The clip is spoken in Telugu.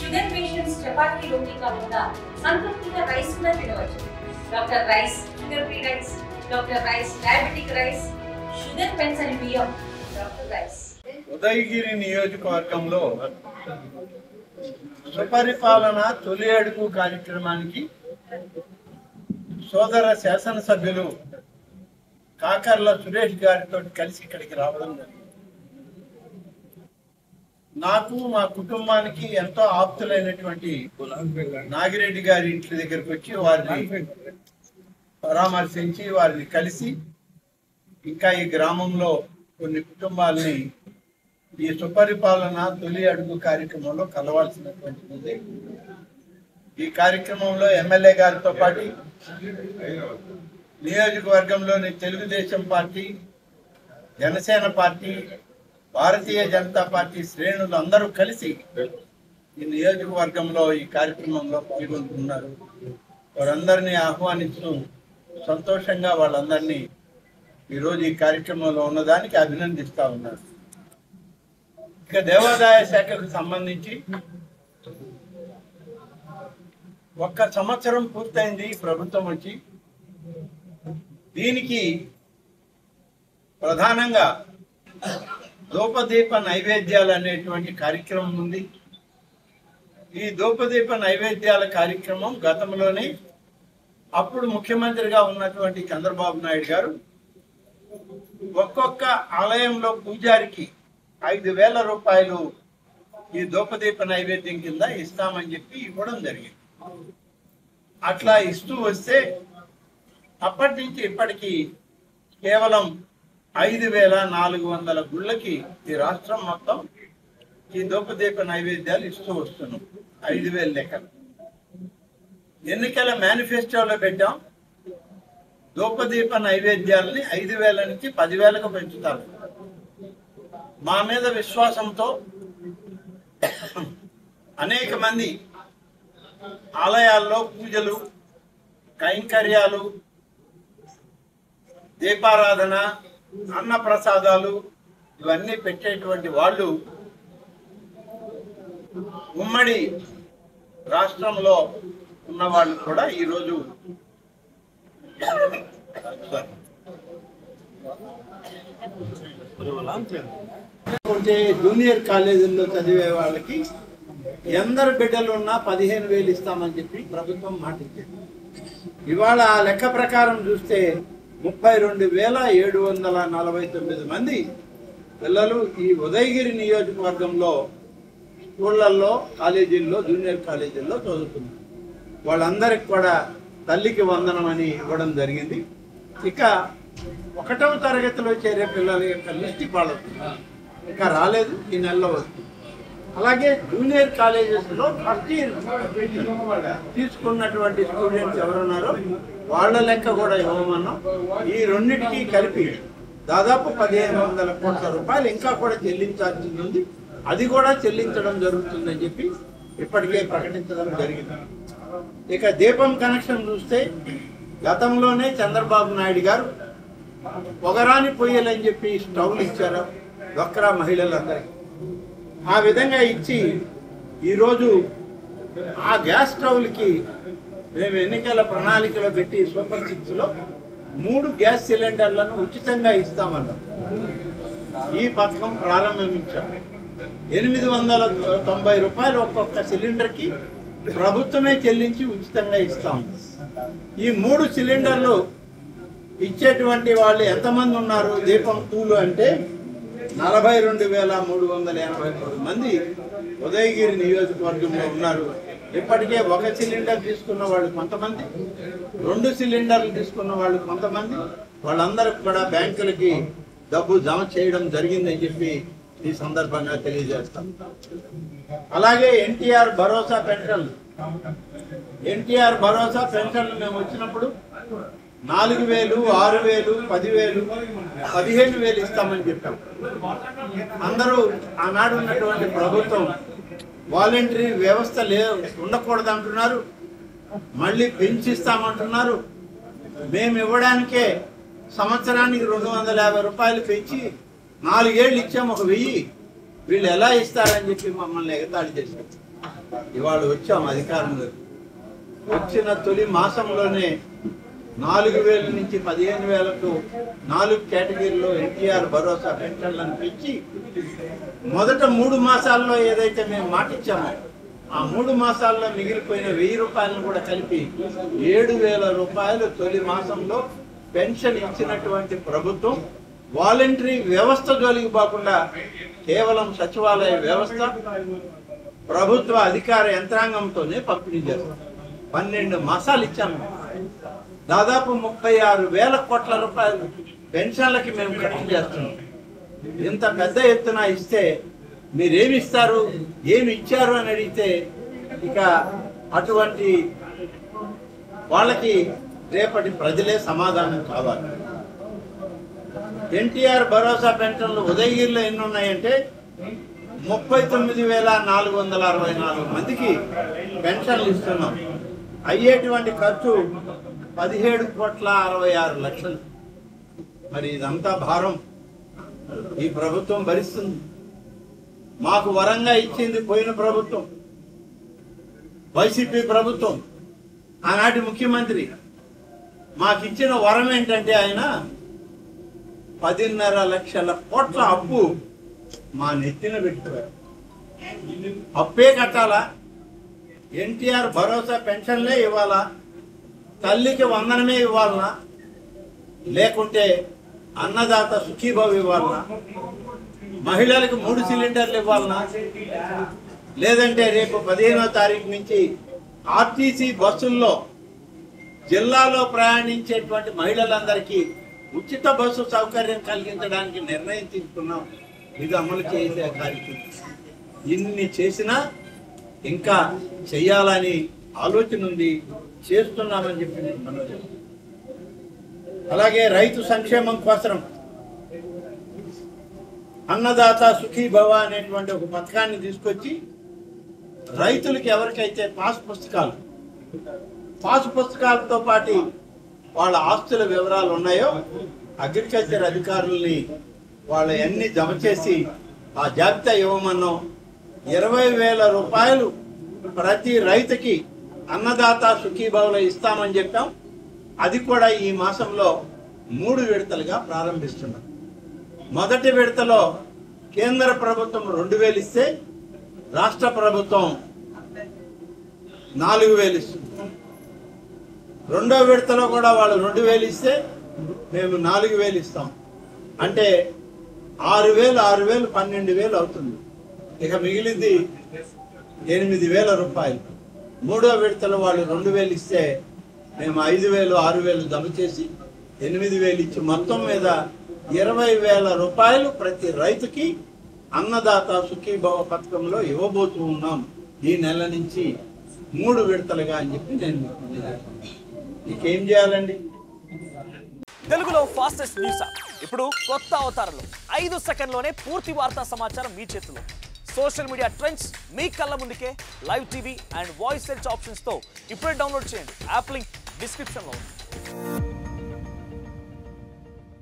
షుగర్ పేషెంట్స్ చపాతీ రోటీ కాకుండా సంతృప్తిగా రైస్ కూడా తినవచ్చు. Doctor rice, sugar free rice, doctor rice, diabetic rice, sugar పెన్సని బియ్యం, డాక్టర్ రైస్. ఉదయగిరి నియోజకవర్గంలో సుపరిపాలన తొలి అడుగు కార్యక్రమానికి సోదర శాసనసభ్యులు కాకర్ల సురేష్ గారితో కలిసి ఇక్కడికి రావడం జరిగింది. నాకు మా కుటుంబానికి ఎంతో ఆప్తులైనటువంటి నాగిరెడ్డి గారి ఇంటి దగ్గరకు వచ్చి వారిని పరామర్శించి వారిని కలిసి ఇంకా ఈ గ్రామంలో కొన్ని కుటుంబాలని ఈ సుపరిపాలన తొలి అడుగు కార్యక్రమంలో కలవాల్సినటువంటిది. ఈ కార్యక్రమంలో ఎమ్మెల్యే గారితో పాటు నియోజకవర్గంలోని Telugu Desam party, Janasena party, Bharatiya Janata party శ్రేణులు అందరూ కలిసి ఈ నియోజకవర్గంలో ఈ కార్యక్రమంలో పాల్గొంటున్నారు. వారందరినీ ఆహ్వానిస్తూ సంతోషంగా వాళ్ళందరినీ ఈరోజు ఈ కార్యక్రమంలో ఉన్నదానికి అభినందిస్తా ఉన్నారు. ఇక దేవాదాయ శాఖకు సంబంధించి 1 సంవత్సరం పూర్తయింది ప్రభుత్వం వచ్చి. దీనికి ప్రధానంగా ధూపదీప నైవేద్యాలు అనేటువంటి కార్యక్రమం ఉంది. ఈ ధూపదీప నైవేద్యాల కార్యక్రమం గతంలోనే అప్పుడు ముఖ్యమంత్రిగా ఉన్నటువంటి చంద్రబాబు నాయుడు గారు ఒక్కొక్క ఆలయంలో పూజారికి 5,000 రూపాయలు ఈ ధూపదీప నైవేద్యం కింద ఇస్తామని చెప్పి ఇవ్వడం జరిగింది. అట్లా ఇస్తూ వస్తే అప్పటి నుంచి ఇప్పటికి కేవలం 5,400 గుళ్ళకి ఈ రాష్ట్రం మొత్తం ఈ ధూపదీప నైవేద్యాలు ఇస్తూ వస్తున్నాం. 5,000 లెక్క. ఎన్నికల మేనిఫెస్టోలో పెట్టాం, ధూపదీప నైవేద్యాలని 5,000 నుంచి 10,000కు పెంచుతారు. మా మీద విశ్వాసంతో అనేక మంది ఆలయాల్లో పూజలు, కైంకర్యాలు, దీపారాధన, అన్న ప్రసాదాలు ఇవన్నీ పెట్టేటువంటి వాళ్ళు ఉమ్మడి రాష్ట్రంలో ఉన్న వాళ్ళు కూడా ఈరోజు జూనియర్ కాలేజీల్లో చదివే వాళ్ళకి ఎందరు బిడ్డలు ఉన్నా 15,000 ఇస్తామని చెప్పి ప్రభుత్వం మాటిచ్చింది. ఇవాళ ఆ లెక్క ప్రకారం చూస్తే 32,749 మంది పిల్లలు ఈ ఉదయగిరి నియోజకవర్గంలో స్కూళ్ళల్లో, కాలేజీల్లో, జూనియర్ కాలేజీల్లో చదువుతున్నారు. వాళ్ళందరికి కూడా తల్లికి వందనం అని ఇవ్వడం జరిగింది. ఇక 1వ తరగతిలో చేరే పిల్లల యొక్క లిస్ట్ వాళ్ళకు ఇంకా రాలేదు, ఈ నెలలో వస్తుంది. అలాగే జూనియర్ కాలేజెస్లో ఫస్ట్ ఇయర్ తీసుకున్నటువంటి స్టూడెంట్స్ ఎవరున్నారో వాళ్ళ లెక్క కూడా ఇవ్వమన్నాం. ఈ రెండింటికి కలిపి దాదాపు 1,500 కోట్ల రూపాయలు ఇంకా కూడా చెల్లించాల్సి ఉంది. అది కూడా చెల్లించడం జరుగుతుందని చెప్పి ఇప్పటికే ప్రకటించడం జరిగింది. ఇక దీపం కనెక్షన్ చూస్తే గతంలోనే చంద్రబాబు నాయుడు గారు పొగరాని పొయ్యలని చెప్పి స్టవ్లు ఇచ్చారు డ్వాక్రా మహిళలందరికీ. ఆ విధంగా ఇచ్చి ఈరోజు ఆ గ్యాస్ స్టవ్లకి మేము ఎన్నికల ప్రణాళికలో పెట్టి సూపర్ 6లో 3 గ్యాస్ సిలిండర్లను ఉచితంగా ఇస్తామన్నాం. ఈ పథకం ప్రారంభించాం. 890 రూపాయలు ఒక్కొక్క సిలిండర్కి ప్రభుత్వమే చెల్లించి ఉచితంగా ఇస్తాం. ఈ 3 సిలిండర్లు ఇచ్చేటువంటి వాళ్ళు ఎంతమంది ఉన్నారు దీపం 2లో అంటే 42,383 మంది ఉదయగిరి నియోజకవర్గంలో ఉన్నారు. ఇప్పటికే 1 సిలిండర్ తీసుకున్న వాళ్ళు కొంతమంది, 2 సిలిండర్లు తీసుకున్న వాళ్ళు కొంతమంది, వాళ్ళందరికి కూడా బ్యాంకులకి డబ్బు జమ చేయడం జరిగిందని చెప్పి ఈ సందర్భంగా తెలియజేస్తాం. అలాగే ఎన్టీఆర్ భరోసా పెన్షన్లు మేము వచ్చినప్పుడు 4,000, 6,000, 10,000, 15,000 ఇస్తామని చెప్పాం. అందరూ ఆనాడు ఉన్నటువంటి ప్రభుత్వం వాలంటరీ వ్యవస్థ ఉండకూడదు అంటున్నారు, మళ్ళీ పెంచిస్తామంటున్నారు. మేము ఇవ్వడానికే సంవత్సరానికి 250 రూపాయలు పెంచి 4 ఏళ్ళు ఇచ్చాము, 1,000. వీళ్ళు ఎలా ఇస్తారని చెప్పి మమ్మల్ని ఎగతాళి చేశారు. ఇవాళ వచ్చాం అధికారంలో. వచ్చిన తొలి మాసంలోనే 4,000 నుంచి 15,000కు 4 కేటగిరీలో ఎన్టీఆర్ భరోసా పెన్షన్లను పెంచి మొదట 3 మాసాల్లో ఏదైతే మేము మాటిచ్చామో ఆ 3 మాసాల్లో మిగిలిపోయిన 1,000 రూపాయలను కూడా కలిపి 7,000 రూపాయలు తొలి మాసంలో పెన్షన్ ఇచ్చినటువంటి ప్రభుత్వం వాలంటరీ వ్యవస్థ జోలికి పోకుండా కేవలం సచివాలయ వ్యవస్థ ప్రభుత్వ అధికార యంత్రాంగంతోనే పంపిణీ చేస్తాం. 12 మాసాలు ఇచ్చాము. దాదాపు 36,000 కోట్ల రూపాయలు పెన్షన్లకి మేము ఖర్చు చేస్తున్నాం. ఇంత పెద్ద ఎత్తున ఇస్తే మీరేమి ఇస్తారు, ఏమి ఇచ్చారు అని అడిగితే ఇక అటువంటి వాళ్ళకి రేపటి ప్రజలే సమాధానం కావాలి. ఎన్టీఆర్ భరోసా పెన్షన్లు ఉదయగిరిలో ఎన్ని ఉన్నాయంటే 39,464 మందికి పెన్షన్లు ఇస్తున్నాం. అయ్యేటువంటి ఖర్చు 17,66,00,000. మరి ఇదంతా భారం ఈ ప్రభుత్వం భరిస్తుంది. మాకు వరంగా ఇచ్చింది పోయిన ప్రభుత్వం, వైసీపీ ప్రభుత్వం. ఆనాటి ముఖ్యమంత్రి మాకు ఇచ్చిన వరం ఏంటంటే ఆయన 10.5 లక్షల కోట్ల అప్పు మా నెత్తిన పెట్టుకోవాలి. అప్పే కట్టాలా, ఎన్టీఆర్ భరోసా పెన్షన్లే ఇవ్వాలా, తల్లికి వందనమే ఇవ్వాలనా, లేకుంటే అన్నదాత సుఖీభావ ఇవ్వాలనా, మహిళలకు 3 సిలిండర్లు ఇవ్వాలనా, లేదంటే రేపు 15వ తారీఖు నుంచి ఆర్టీసీ బస్సుల్లో జిల్లాలో ప్రయాణించేటువంటి మహిళలందరికీ ఉచిత బస్సు సౌకర్యం కలిగించడానికి నిర్ణయం తీసుకున్నాం. ఇది అమలు చేసే కార్యక్రమం. ఇన్ని చేసినా ఇంకా చెయ్యాలని ఆలోచన ఉంది, చేస్తున్నామని చెప్పి నేను మనవి చేస్తున్నాను. అలాగే రైతు సంక్షేమం కోసం అన్నదాత సుఖీభవ అనేటువంటి ఒక పథకాన్ని తీసుకొచ్చి రైతులకి ఎవరికైతే పాస్ పుస్తకాలతో పాటు వాళ్ళ ఆస్తుల వివరాలు ఉన్నాయో అగ్రికల్చర్ అధికారుల్ని వాళ్ళ అన్ని జమ చేసి ఆ జాబితా ఇవ్వమన్నాం. 20,000 రూపాయలు ప్రతి రైతుకి అన్నదాత సుఖీభవలో ఇస్తామని చెప్పాం. అది కూడా ఈ మాసంలో 3 విడతలుగా ప్రారంభిస్తున్నాం. మొదటి విడతలో కేంద్ర ప్రభుత్వం 2,000 ఇస్తే రాష్ట్ర ప్రభుత్వం 4,000 ఇస్తుంది. రెండో విడతలో కూడా వాళ్ళు 2,000 ఇస్తే మేము 4,000 ఇస్తాం. అంటే 6,000 12,000 అవుతుంది. ఇక మిగిలింది 8,000 రూపాయలు. మూడో విడతలో వాళ్ళు 2,000 ఇస్తే మేము 5,000 6,000 జమ చేసి 8,000 ఇచ్చి మొత్తం మీద 20,000 రూపాయలు ప్రతి రైతుకి అన్నదాత సుఖీభవ పథకంలో ఇవ్వబోతూ ఉన్నాం ఈ నెల నుంచి 3 విడతలుగా అని చెప్పి నేను ఇంకేం చేయాలండి. తెలుగులో ఫాస్టెస్ట్ న్యూస్ ఇప్పుడు కొత్త అవతారంలో 5 సెకండ్లోనే పూర్తి వార్తా సమాచారం మీ చేతిలో. సోషల్ మీడియా ట్రెండ్స్ మీ కళ్ళ ముందుకే live TV and voice search options తో ఇప్పుడే డౌన్లోడ్ చేయండి. యాప్ లింక్ డిస్క్రిప్షన్ లో ఉంది.